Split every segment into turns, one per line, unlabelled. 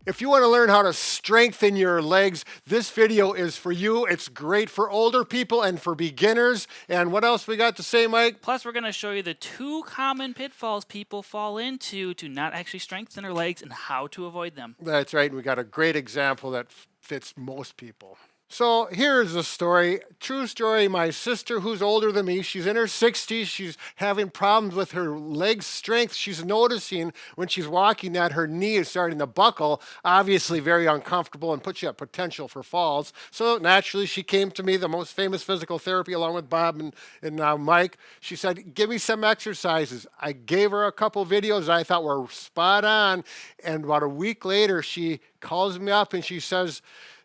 If you want to learn how to strengthen your legs, this video is for you. It's great for older people and for beginners. And what else we got to say, Mike?
Plus, we're going to show you the 2 common pitfalls people fall into to not actually strengthen their legs and how to avoid them.
That's right. We got a great example that fits most people. So here's a story, true story. My sister, who's older than me, she's in her 60s. She's having problems with her leg strength. She's noticing when she's walking that her knee is starting to buckle, obviously very uncomfortable and puts you at potential for falls. So naturally, she came to me, the most famous physical therapy, along with Bob and Mike. She said, give me some exercises. I gave her a couple videos I thought were spot on. And about a week later, she calls me up and she says,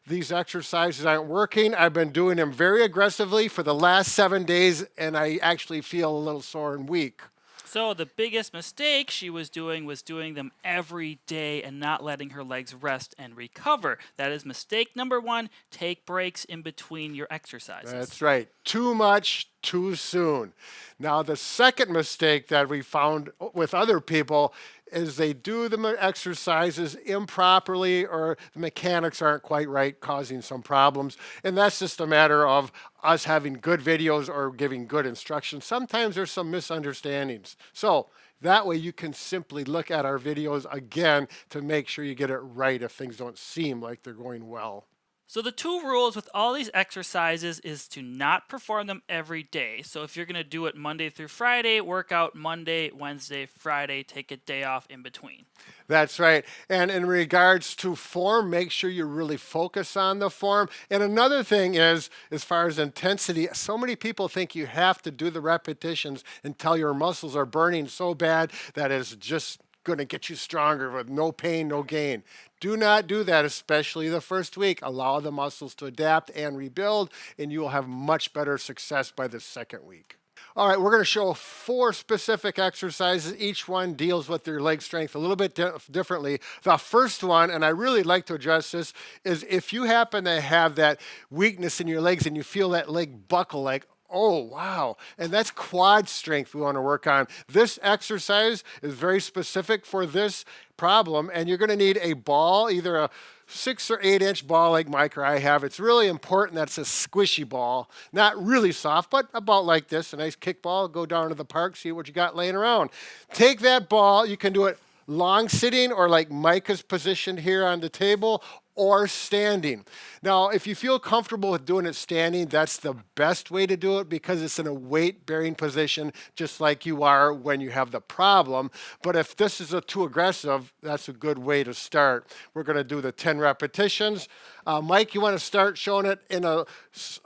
these exercises aren't working. I've been doing them very aggressively for the last 7 days, and I actually feel a little sore and weak.
So, the biggest mistake she was doing them every day and not letting her legs rest and recover. That is mistake number 1. Take breaks in between your exercises.
That's right. Too much, too soon. Now, the second mistake that we found with other people is they do the exercises improperly or the mechanics aren't quite right, causing some problems. And that's just a matter of us having good videos or giving good instructions. Sometimes there's some misunderstandings. So that way you can simply look at our videos again to make sure you get it right if things don't seem like they're going well.
So the 2 rules with all these exercises is to not perform them every day. So if you're going to do it Monday through Friday, work out Monday, Wednesday, Friday, take a day off in between.
That's right. And in regards to form, make sure you really focus on the form. And another thing is, as far as intensity, so many people think you have to do the repetitions until your muscles are burning so bad that it's just going to get you stronger with no pain, no gain. Do not do that, especially the first week. Allow the muscles to adapt and rebuild, and you will have much better success by the second week. All right, we're going to show 4 specific exercises. Each one deals with your leg strength a little bit differently. The first one, and I really like to address this, is if you happen to have that weakness in your legs and you feel that leg buckle, like, oh, wow. And that's quad strength we want to work on. This exercise is very specific for this problem, and you're going to need a ball, either a 6 or 8 inch ball like Mike or I have. It's really important that it's a squishy ball, not really soft, but about like this, a nice kickball. Go down to the park, see what you got laying around. Take that ball. You can do it long sitting or like Mike is positioned here on the table, or standing. Now, if you feel comfortable with doing it standing, that's the best way to do it because it's in a weight-bearing position, just like you are when you have the problem. But if this is too aggressive, that's a good way to start. We're going to do the 10 repetitions. Mike, you want to start showing it in a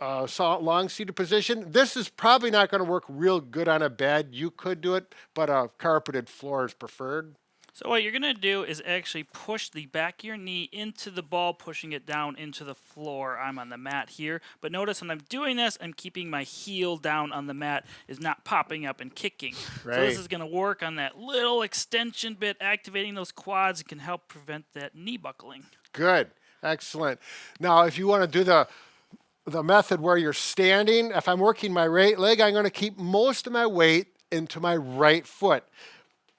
long-seated position? This is probably not going to work real good on a bed. You could do it, but a carpeted floor is preferred.
So what you're going to do is actually push the back of your knee into the ball, pushing it down into the floor. I'm on the mat here, but notice when I'm doing this, I'm keeping my heel down on the mat, is not popping up and kicking.
Right.
So this is going to work on that little extension bit, activating those quads. It can help prevent that knee buckling.
Good. Excellent. Now, if you want to do the method where you're standing, if I'm working my right leg, I'm going to keep most of my weight into my right foot.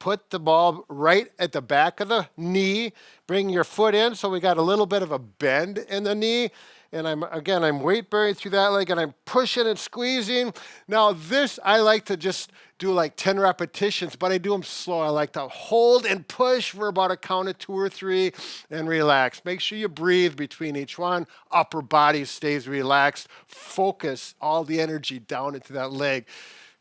Put the ball right at the back of the knee. Bring your foot in so we got a little bit of a bend in the knee. And I'm weight bearing through that leg and I'm pushing and squeezing. Now this, I like to just do like 10 repetitions, but I do them slow. I like to hold and push for about a count of 2 or 3 and relax. Make sure you breathe between each one. Upper body stays relaxed. Focus all the energy down into that leg.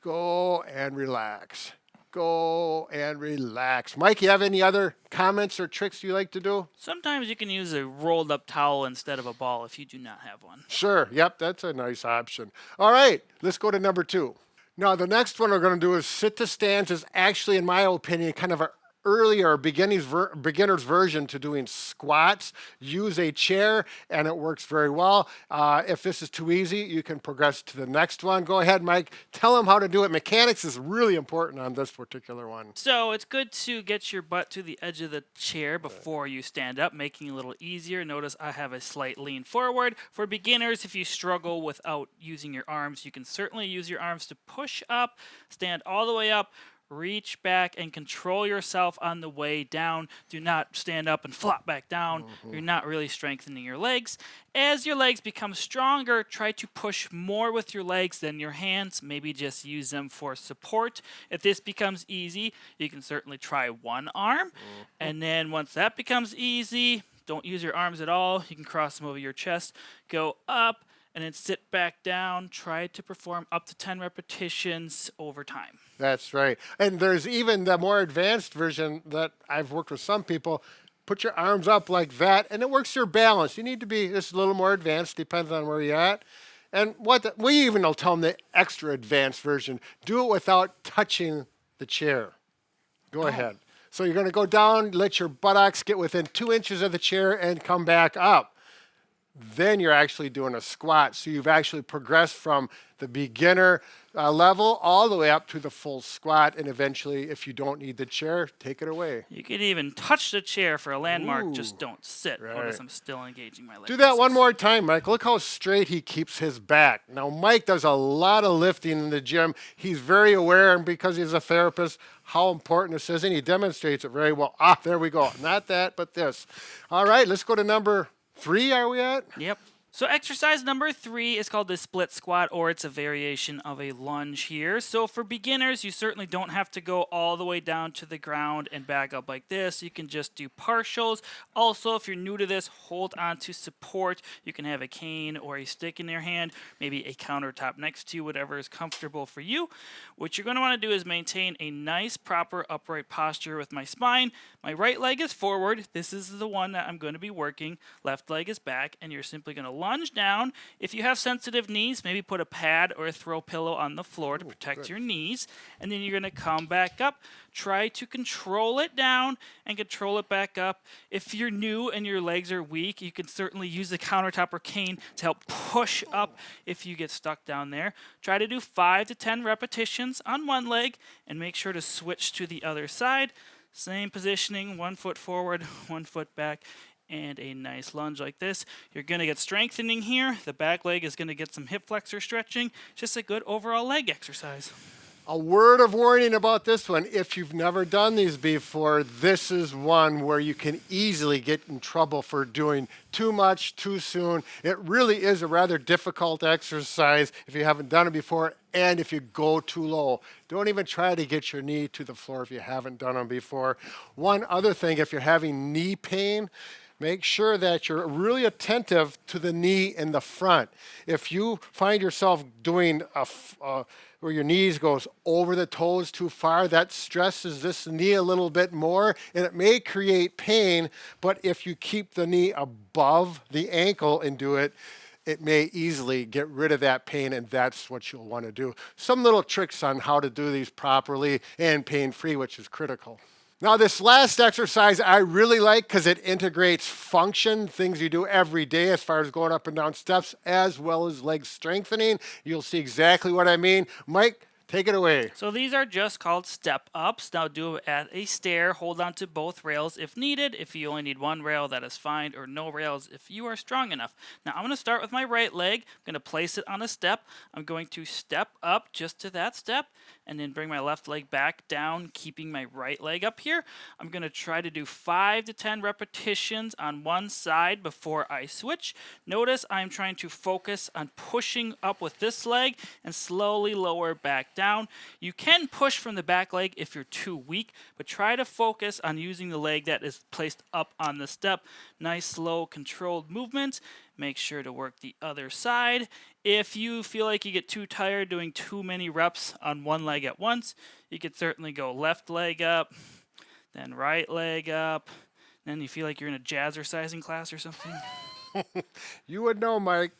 Go and relax. Go and relax. Mike, you have any other comments or tricks you like to do?
Sometimes you can use a rolled up towel instead of a ball if you do not have one.
Sure. Yep, that's a nice option. All right, let's go to number 2. Now, the next one we're going to do is sit to stands is actually, in my opinion, kind of an earlier beginner's version to doing squats. Use a chair, and it works very well. If this is too easy, you can progress to the next one. Go ahead, Mike. Tell them how to do it. Mechanics is really important on this particular one.
So it's good to get your butt to the edge of the chair before you stand up, making it a little easier. Notice I have a slight lean forward. For beginners, if you struggle without using your arms, you can certainly use your arms to push up, stand all the way up, reach back and control yourself on the way down. Do not stand up and flop back down. You're not really strengthening your legs. As your legs become stronger, try to push more with your legs than your hands. Maybe just use them for support. If this becomes easy, you can certainly try one arm. And then once that becomes easy, don't use your arms at all. You can cross them over your chest, go up, and then sit back down. Try to perform up to 10 repetitions over time.
That's right. And there's even the more advanced version that I've worked with some people. Put your arms up like that, and it works your balance. You need to be just a little more advanced, depends on where you're at. And we even will tell them the extra advanced version. Do it without touching the chair. Go ahead. So you're going to go down, let your buttocks get within 2 inches of the chair, and come back up. Then you're actually doing a squat. So you've actually progressed from the beginner level all the way up to the full squat. And eventually, if you don't need the chair, take it away.
You could even touch the chair for a landmark.
Ooh,
just don't sit.
right.
Notice I'm still engaging my legs.
Do that one more time, Mike. Look how straight he keeps his back. Now, Mike does a lot of lifting in the gym. He's very aware, and because he's a therapist, how important this is, and he demonstrates it very well. There we go. Not that, but this. All right, let's go to number 3, are we at?
Yep. So exercise number 3 is called the split squat, or it's a variation of a lunge here. So for beginners, you certainly don't have to go all the way down to the ground and back up like this. You can just do partials. Also, if you're new to this, hold on to support. You can have a cane or a stick in your hand, maybe a countertop next to you, whatever is comfortable for you. What you're going to want to do is maintain a nice, proper upright posture with my spine. My right leg is forward. This is the one that I'm going to be working. Left leg is back, and you're simply going to lunge down. If you have sensitive knees, maybe put a pad or a throw pillow on the floor to protect your knees. And then you're going to come back up. Try to control it down and control it back up. If you're new and your legs are weak, you can certainly use the countertop or cane to help push up if you get stuck down there. Try to do 5 to 10 repetitions on one leg and make sure to switch to the other side. Same positioning, 1 foot forward, 1 foot back, and a nice lunge like this. You're going to get strengthening here. The back leg is going to get some hip flexor stretching. Just a good overall leg exercise.
A word of warning about this one. If you've never done these before, this is one where you can easily get in trouble for doing too much too soon. It really is a rather difficult exercise if you haven't done it before, and if you go too low. Don't even try to get your knee to the floor if you haven't done them before. One other thing, if you're having knee pain, make sure that you're really attentive to the knee in the front. If you find yourself doing where your knees goes over the toes too far, that stresses this knee a little bit more, and it may create pain, but if you keep the knee above the ankle and do it, it may easily get rid of that pain, and that's what you'll want to do. Some little tricks on how to do these properly and pain-free, which is critical. Now, this last exercise I really like because it integrates function, things you do every day as far as going up and down steps, as well as leg strengthening. You'll see exactly what I mean. Mike, take it away.
So these are just called step ups. Now do it at a stair. Hold on to both rails if needed. If you only need one rail, that is fine, or no rails if you are strong enough. Now I'm going to start with my right leg. I'm going to place it on a step. I'm going to step up just to that step, and then bring my left leg back down, keeping my right leg up here. I'm going to try to do 5 to 10 repetitions on one side before I switch. Notice I'm trying to focus on pushing up with this leg and slowly lower back down. You can push from the back leg if you're too weak, but try to focus on using the leg that is placed up on the step. Nice, slow, controlled movement. Make sure to work the other side. If you feel like you get too tired doing too many reps on one leg at once, you could certainly go left leg up, then right leg up, then you feel like you're in a jazzercising class or something.
You would know, Mike.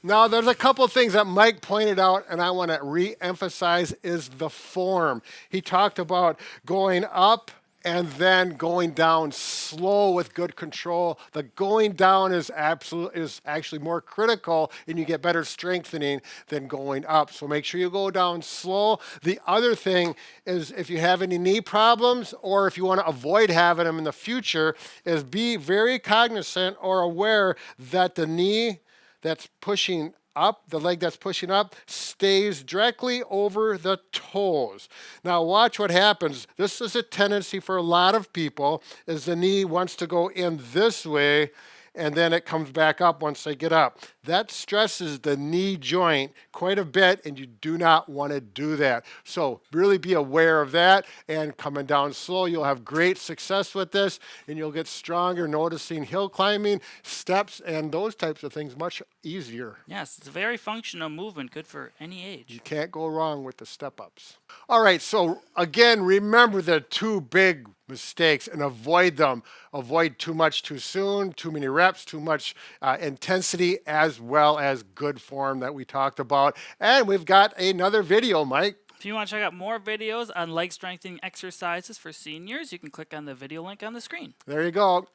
Now, there's a couple things that Mike pointed out, and I want to re-emphasize is the form. He talked about going up and then going down slow with good control. The going down is actually more critical, and you get better strengthening than going up. So make sure you go down slow. The other thing is if you have any knee problems or if you want to avoid having them in the future, is be very cognizant or aware that the knee that's pushing up, the leg that's pushing up, stays directly over the toes. Now watch what happens. This is a tendency for a lot of people, is the knee wants to go in this way, and then it comes back up once they get up. That stresses the knee joint quite a bit, and you do not want to do that. So really be aware of that, and coming down slow, you'll have great success with this, and you'll get stronger, noticing hill climbing, steps, and those types of things much easier.
Yes, it's a very functional movement, good for any age.
You can't go wrong with the step-ups. All right, so again, remember the two big mistakes and avoid them. Avoid too much too soon, too many reps, too much intensity, as well as good form that we talked about. And we've got another video, Mike.
If you want to check out more videos on leg strengthening exercises for seniors, you can click on the video link on the screen.
There you go.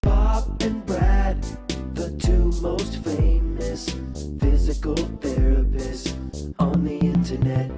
Bob and Brad, the two most famous physical therapists on the internet.